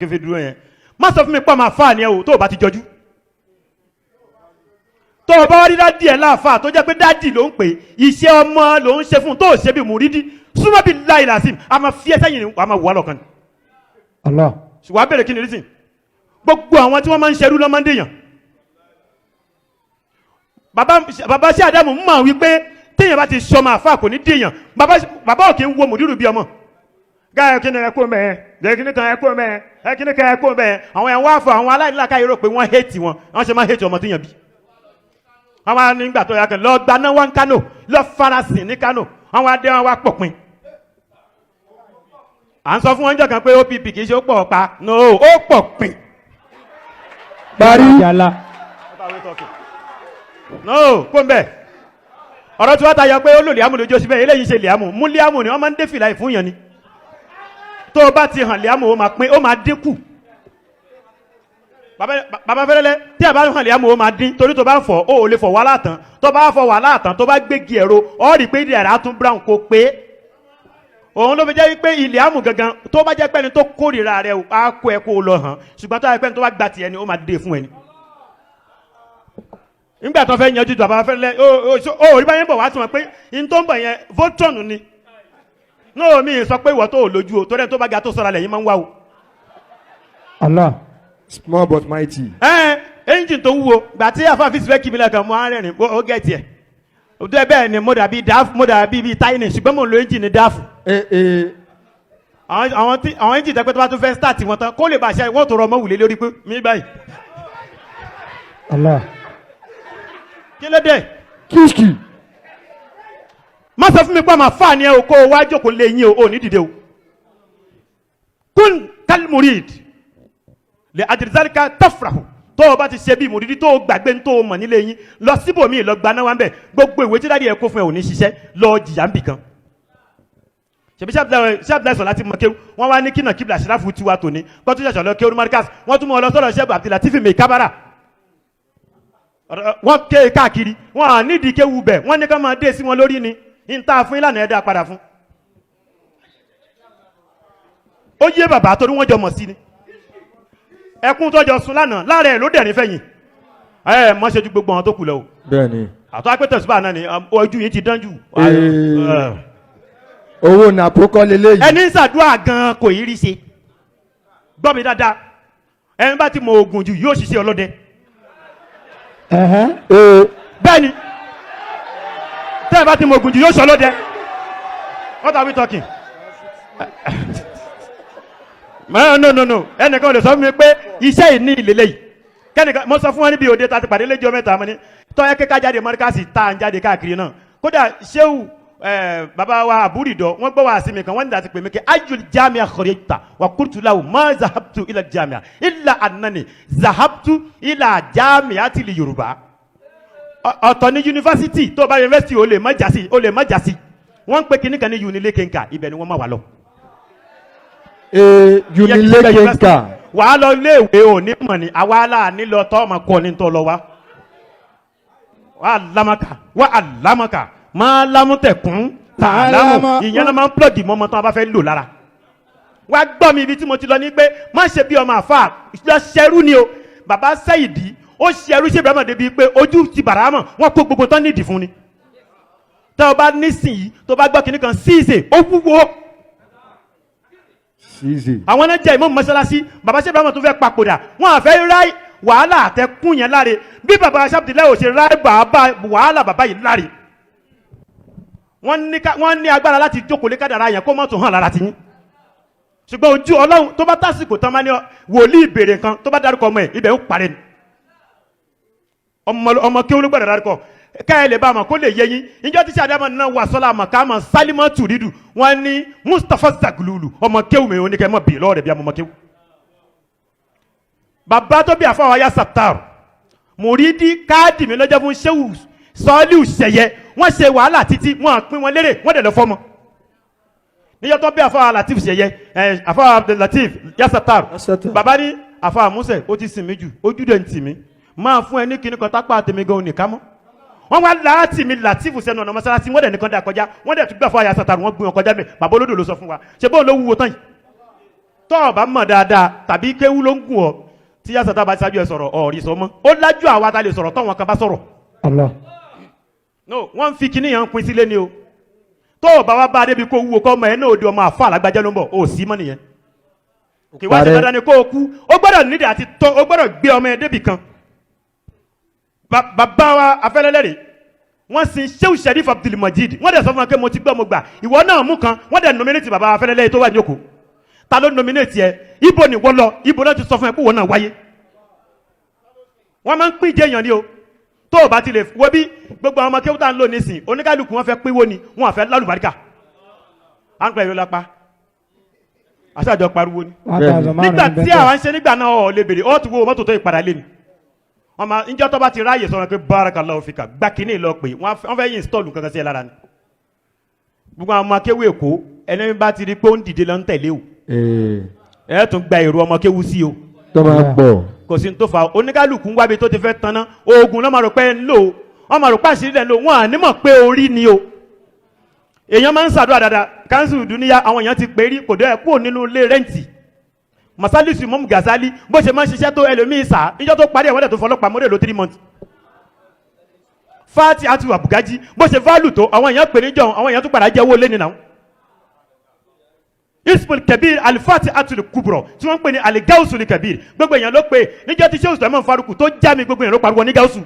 kéfì dúró yẹn má sọ fún mi pọ́ máa fà ní ẹ o tó o bá ti jọjú tó o bá wá rí dádì ẹ̀ láàfà tó jẹ́ pé dádì ló ń pè iṣẹ́ ọmọ ló ń ṣe fún tó o ṣe bí mùrídì súnmọ́ bí láì làásìm a máa fi ẹsẹ̀ yìí wàá máa wà lọ́kàn ni. Allah. ṣùgbọ́n abẹ́rẹ́ kí ni reason gbogbo àwọn tí wọ́n máa ń ṣerú lọ́mọ ń dèèyàn bàbá sí Ádámù mọ̀ wípé téèyàn bá ti sọmọ àfà kò ní dèèyàn bàbá òkè ń wo mùdírù bí ọmọ gáyọ̀ kí ni ẹ kó mẹ́ẹ̀ jẹ́ kí ni kan ẹ kó mẹ́ẹ̀ ẹ kí ni kan ẹ kó mẹ́ẹ̀ àwọn ẹ̀ wá fọ àwọn aláìníláàká yìí rò pé wọ́n hate wọn wọ́n ṣe máa hate ọmọ téèyàn bí àwọn nígbà tó yà kẹ́ lọ gbaná wọn Kánò lọ farasin ní Kánò àwọn adé wọn wá pọ̀pin à ń sọ fún wọn jọ kan pé OPP kì í ṣe ó pọ̀ pa no ó pọ̀pin parí. no kó ń bẹ̀ ọ̀rọ̀ tí wọ́n ta yọ pé ó lò liamu lójó síbẹ̀ eléyìí ṣe liamu mú liamu ni wọ́n máa ń dé fìlà ìfún yẹn ni tó o bá ti hàn liamu ó máa pín ó máa dínkù bàbá fẹ́lẹ́lẹ́ tí a bá hàn liamu ó máa dín torí tó bá fọ̀ ó ò lè fọ̀ wàhálà tán tó bá fọ̀ wàhálà tán tó bá gbégi ẹ̀rọ ọ́ rí pé ìdí ẹ̀rá tún brown kó pé òun ló fi jẹ́ pé liamu gangan tó bá jẹ́ pẹ́ni tó kórìíra rẹ̀ á kó ẹ kó lọ hàn ṣùgbọ́n tó bá jẹ́ pẹ́ni tó bá gbà tiẹ̀ ni ó máa dé fún ẹni nígbà tó fẹ́ yanjú bàbá fẹ́lẹ́ ó rí báyẹn bọ̀ wá sí wọn pé in tó ń bọ̀ yẹn Voltron ni náà mi sọ pé ìwọ tó ò lójú o torí ẹni tó bá ga tó sọ̀rọ̀ lẹ́yìn máa ń wá o. Allah. Small but mighty. Engine tó wúwo gbà tí àfáàfin sì fẹ́ kí mi lẹ́kàn mọ́ arẹ́rìn ó gẹ̀ẹ́tì ẹ̀ òtún ẹ bẹ́ẹ̀ ni mo dàbí bíi táyìnì ṣùgbọ́n mo lo engine dáàfù. àwọn engine tẹ́pẹ́ tó bá tún fẹ́ start wọn tán kó lè bá aṣẹ wọ́n tó rọ ọmọ wùlé lórí pé mi báyìí. Allah. kí ló dé. Kíṣkì. má sọ fún mi pé àmà fà ní ẹ o kó o wá jókòó lé yín o ò ní dìde o. kún kálmurid lè àdìrísálíkà tafrahu tó o bá ti ṣe bí mùrídí tó o gbàgbé tó o mọ̀ nílé yín lọ síbòmíì lọ gbaná wa ń bẹ̀ gbogbo ìwé tí dáàdi ẹ̀ kó fún ẹ ò ní ṣiṣẹ́ lọ jìyà ń bì kan. ṣèbí sábìlà sọ láti mọ kéwù wọn wá ní kínà kíbla ṣíráfù tiwa tòní kó tó ṣàṣọ lọ kéwù markas wọn tún mọ ọ lọ sọ̀rọ̀ ṣẹ́gun Abdulatif mi kábàrà wọn ké káàkiri wọn à nídìí kéwù bẹ̀ wọn ní ká máa dé sí wọn lórí ni ń ta fún ìlànà ẹ̀dá padà fún. ó yé bàbá torí wọn jọ mọ̀ sí ni ẹkún tọjọ sun lánàá lára ẹ ló dẹ̀rín fẹ̀yìn ẹ mọ ṣe ju gbogbo àwọn tó kù lọ o. Bẹ́ẹ̀ni. àtọ́ apẹ́tẹ̀ ṣùgbọ́n àná ni ojú yìí ti dán jù. Owó nàpó kọ́ leléyìí. ẹni ṣàdúrà gan kò yí rí ṣe gbọ́ mi dáadáa ẹni bá ti mọ oògùn jù yóò ṣiṣẹ́ ọlọ́dẹ. bẹ́ẹ̀ni tẹ́ ẹ bá ti mọ oògùn jù yóò ṣe ọlọ́dẹ. What are we talking? no ẹnìkan lè sọ fún mi pé iṣẹ́ ìní ìlélẹ̀ yìí kẹ́nìkan mo sọ fún wọn níbi òde tá a ti pàdé lẹ́jọ́ mẹ́ta mo ní tọ́yẹ́ kéka jáde mọ́ríkàsì tá à ń jáde káàkiri náà kódà ṣéwù bàbá wa àbúrìdọ̀ wọ́n gbọ́ wá sí mi kan wọ́n ní láti pè mí kí ayul jamia kharajta wa qultu lahu ma zahabtu ila jamia illa annani zahabtu ila jamiati li Yorùbá ọ̀tọ̀ ní yunifásitì tó bá yunifásitì ó lè má jásí wọ́n ń pè kíní kan ní Unilékenka ibẹ̀ ni wọ́n máa wà lọ. Unilékenka. wà á lọ léèwé òní mọ̀ ní àwa aláàní lọ tọ́ ọmọ kọ́ ní tó lọ wá. wà á lámàkà máa lámùtẹ̀kùn tààlámù ìyẹn náà máa ń plọ̀gì mọ́ ọmọ tó wọn bá fẹ́ lò lára. wà á gbọ́ mi ibi tí mo ti lọ ní pé má ṣe bí ọmọ àfa lọ ṣẹrú ni o bàbá Sẹ́yìdì ó ṣẹrú ṣe Ibrahima débi pé ojú ti bàrámọ̀ wọ́n kó gbogbo tán nídìí fún ni. tẹ́ ọ bá nísìnyí tó bá gbọ́ kinní kan ṣíṣe ó wúwo. àwọn náà jẹ́ ìmọ̀ọ́mù mọ́sálásí bàbá ṣe Ibrahima tó fẹ́ papòdà wọ́n àfẹ́ ráì wàhálà àtẹkùn yẹn láre bí bàbá Abdullahi ò ṣe ráì wàhálà bàbá yìí láre. wọ́n ní agbára láti jókòó lé kádàrá yẹn kó mọ́tò hàn lára ti yín. ṣùgbọ́n ojú Ọlọ́run tó bá tásìkò tán máa ní wòlíì ìbèrè kan tó bá dárúkọ ọmọ ẹ̀ ibẹ̀ ń parẹ́ ni. ọmọ kí olúgbọ̀dọ̀ dárúkọ káyọ̀ lè bá a mọ̀ kó lè yé yín ìjọ tí sàdámà náà wà sọ́lá àmọ̀ ká mọ̀ Sálímọ̀ Tùrídù wọ́n ní Mustapha Zagululu ọmọ kéwù mi oníkẹ́ mọ̀ bì lọ́ọ̀rẹ̀ bí i ọmọ kéwù. bàbá tó bí àfọwọ́ ya Sattar mùrídí káàdì mi lọ́jọ́ fún Ṣéwù Sọ́ọ́líù Ṣẹ̀yẹ wọ́n ṣe wàhálà títí wọ́n pín wọn lérè wọ́n dẹ̀ lọ fọ́mọ. níjọ́ tó bí àfọwọ́ Latif Ṣẹ̀yẹ àfọwọ́ Abdulatif ya Sattar bàbá ní àfọwọ́ Musẹ ó ti sìn mí jù ojú dẹ̀ ń tì mí máa fún ẹ ní kíní kan tápá tèmi gan òní ká mọ́ wọ́n wá láti mi Latif sẹ́nu ọ̀nà mọ́sálásí wọ́n dẹ̀ nìkan dà kọjá wọ́n dẹ̀ tún gbà fún àyà Sátánù wọ́n gbé wọn kọjá bẹ́ẹ̀ bàbá olódò ló sọ fún wa ṣe bóun ló wúwo tán yìí tọ́ ọ bá mọ̀ dáadáa tàbí kéwú ló ń gùn ọ tí yá sàtà bá ṣáájú ẹ sọ̀rọ̀ ọ̀rí sọ mọ́ ó lájú àwa ta lè sọ̀rọ̀ tọ́wọn kan bá sọ̀rọ̀. Allah. no wọ́n ń fi kíní yẹn ń pin sílé ni o tó o bá wá bá a débi kó wúwo kọ́ ọmọ ẹ náà ó di ọmọ àfa àlágbájá ló ń bọ̀ ó sì mọ́ nìyẹn. kì wá ṣe dandan ni kó o kú ó gbọ́dọ̀ nídìí àti tọ́ ó gbọ́dọ̀ gbé ọmọ ẹ débi kan. bàbá wa afẹ́lẹ́lẹ́rìí wọ́n sin Shehu Sharif Abdul Majid wọ́n dẹ̀ sọ fún wa pé mo ti gbọ́ mo gbà ìwọ náà mú kan wọ́n dẹ̀ nominate bàbá afẹ́lẹ́lẹ́rìí tó wà ní òkú ta ló nominate yẹ ibo ni wọ́n lọ ibo náà ti sọ fún ẹ pé wọ́n náà wáyé wọ́n máa ń pín ìjẹ́ èèyàn ni o tó o bá ti lè wo bí gbogbo àwọn ọmọ kéwútà ń lò nísìn oníkálukú wọn fẹ́ pínwó ni wọn àfẹ́ lálùbáríkà à ń pẹ́ ìlú lápá àṣàjọ pariwo ni nígbà tí àwọn ń ṣe nígbà náà ọ̀ lè bèrè ọ́ ti wo mọ́tò tó ìpadà lé ni ọmọ ìjọ tó bá ti ráàyè sọ̀rọ̀ pé barakallahu fika gbá kínní lọ pé wọ́n fẹ́ yín install kankan sí ẹ lára ni gbogbo àwọn ọmọ kéwú èkó ẹni bá ti rí pé ó ń dìde lọ ń tẹ̀lé o ẹ tún gba èrò ọmọ kéwú sí o tó máa pọ̀. kò sí ní tó fa oníkálukú ń wábi tó ti fẹ́ tanná oògùn lọ́mọ rò pé ń lò ó ọmọ rò pàṣírí lẹ̀ ń lò wọ́n à ní mọ̀ pé orí ni o èèyàn máa ń ṣàdúrà dáadáa kánsù dúníyà àwọn èèyàn ti pè rí kò dẹ́ kúrò nínú ilé rẹ́ǹtì Masalisu Imam Ghazali bó ṣe máa ń ṣiṣẹ́ tó ẹlòmíì sá níjọ́ tó parí ẹ̀wọ́n dẹ̀ tó fọlọ́pàá mọ́rẹ́ ló 3 months Fati Atu Abugaji bó ṣe fálù tó àwọn èèyàn pè níjọ́ àwọn èèyàn tó padà jẹ́ owó lé nínú Ismail Kabir Alifati Atul Kubro tí wọ́n ń pè ní Aligausu Kabir gbogbo èèyàn ló pè níjọ́ tí Shehu Sulaiman Faruku tó já mi gbogbo èèyàn ló pariwo ní Gausu.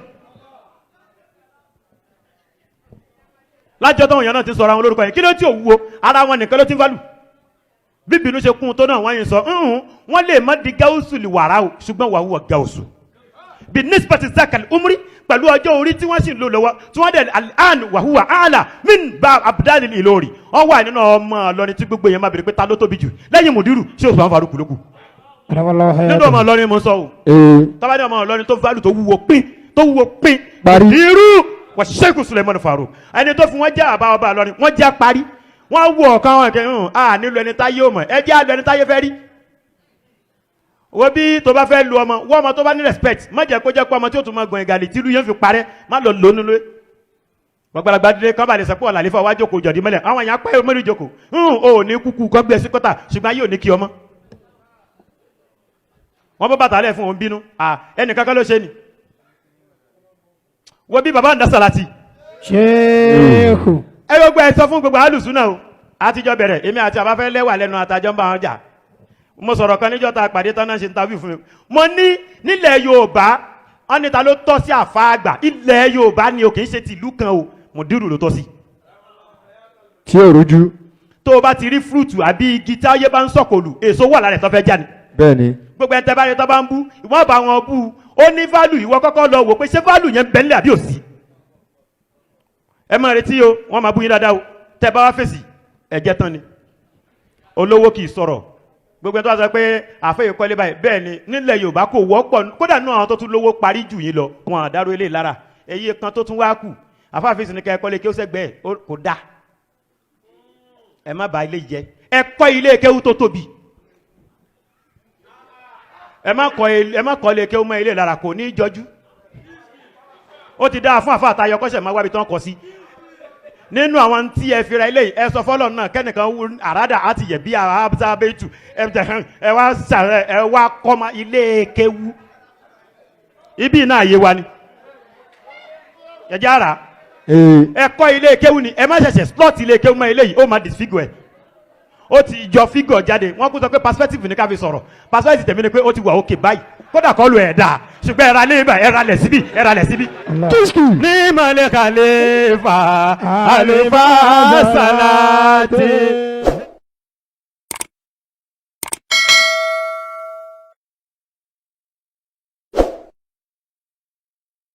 lájọ́ táwọn èèyàn náà ti sọ̀rọ̀ àwọn olórúkọ yẹn kí ló tí ò wúwo ara wọn nìkan ló ti ń fálù bí bínú ṣe kún un tó náà wọ́n yẹn sọ wọ́n lè má di Gausu lè wàrà o ṣùgbọ́n wà wúwo Gausu bí nisbati zakal umri pẹ̀lú ọjọ́ orí tí wọ́n sì ń lò lọ́wọ́ tí wọ́n dẹ̀ al-an wàhùwà àlà min bá abdalil Ìlọrin wọ́n wà nínú ọmọ Ìlọrin tí gbogbo yẹn máa bèrè pé ta ló tóbi jù lẹ́yìn mùdírù Shehu Sulaiman Faruku lókù nínú ọmọ Ìlọrin mo sọ o tọ́ba ní ọmọ Ìlọrin tó fálù tó wúwo pín mùdírù wà Shehu Sulaiman Faruku ẹni tó fún wọn jẹ́ àbá ọba Ìlọrin wọ́n já parí wọ́n wọ ọ̀kan wọn kẹ́ nílò ẹni táyé ò mọ̀ ẹ jẹ́ àlọ́ ẹni táyé fẹ́ rí wo bí tó bá fẹ́ lu ọmọ wọ́n ọmọ tó bá ní respect má jẹ́ kó jẹ́ pé ọmọ tí ó tún máa gbọ̀n ìgàlè tí ìlú yẹn fi parẹ́ má lọ lónú lé gbàgbàlagbà dídé kọ́ bá lè sẹ́pọ̀ ọ̀làlífà wá jókòó jọ̀dí mẹ́lẹ̀ àwọn èèyàn pẹ́ mẹ́rin jókòó ò ní kúkú kọ́ gbé sí kọ́tà ṣùgbọ́n ayé ò ní kí ọmọ wọ́n bọ́ bàtà lẹ̀ fún òun bínú ẹnì kankan ló ṣe ni wo bí bàbá ń dá sàlátì Sheikhu ẹ gbogbo ẹ sọ fún gbogbo alùsùn náà o àtijọ́ bẹ̀rẹ̀ èmi àti àbáfẹ́ lẹ́wà lẹ́nu àtàjọ́ ń bá wọn jà mo sọ̀rọ̀ kan níjọ́ ta pàdé tán náà ṣe interview fún mi mo ní nílẹ̀ Yorùbá wọn ní ta ló tọ́ sí àfa àgbà ilẹ̀ Yorùbá ni o kì í ṣe tìlú kan o mùdírù ló tọ́ sí. tí ò rújú. tó o bá ti rí fúrúùtù àbí igi tí ayé bá ń sọ̀kòlù èso wà lára ẹ̀ tó fẹ́ já ni. bẹ́ẹ̀ni. gbogbo ẹ̀ tẹ́ bá yẹ tó bá ń bú ìwọ́n bá wọn bú ó ní fálù ìwọ kọ́kọ́ lọ wò pé ṣé fálù yẹn bẹ́ńlẹ̀ àbí òsì. ẹ máa retí o wọ́n máa bú yín dáadáa o tẹ́ bá wá fèsì ẹ̀jẹ̀ tán ni olówó kì í sọ̀rọ̀ gbogbo ẹni tó wá sọ pé àfẹ́ ìkọ́lé báyìí bẹ́ẹ̀ ni nílẹ̀ Yorùbá kò wọ́pọ̀ kódà náà àwọn tó tún lówó parí jù yín lọ wọn àdáró ilé lára èyí kan tó tún wá kù àfáàfin sì ní kẹ́ ẹ̀kọ́lé kí ó sẹ́gbẹ́ ẹ̀ kò dáa ẹ má bà ilé jẹ́ ẹ kọ́ ilé kéwú tó tóbi ẹ má kọ́ ilé kéwú mọ́ ilé lára kò ní í jọjú ó ti dáa fún àfa àtayọ kọ́sẹ̀ máa wábi tán kọ sí nínú àwọn tí ẹ fira ilé ẹ sọ fọlọ náà kẹ́nìkan àràdà àti yẹ bí àbábẹ́tù ẹ wá sàrẹ ẹ wá kọ́mọ ilé kéwú ibi náà yé wa ni ẹjẹ ara ẹ kọ́ ilé kéwú ni ẹ má ṣẹ̀ṣẹ̀ slot ilé kéwú mọ́ ilé yìí ó máa disfigure ẹ ó ti jọ figure jáde wọ́n kú sọ pé perspective ní ká fi sọ̀rọ̀ perspective tẹ̀mí ni pé ó ti wà òkè báyìí kódà kọ́ lu ẹ̀dá ṣùgbọ́n ẹ̀ra lé ibà ẹ̀ra lẹ̀ síbí ẹ̀ra lẹ̀ síbí. ní mọ̀lẹ́ kàlẹ́ fà àlùfáà sàlátì.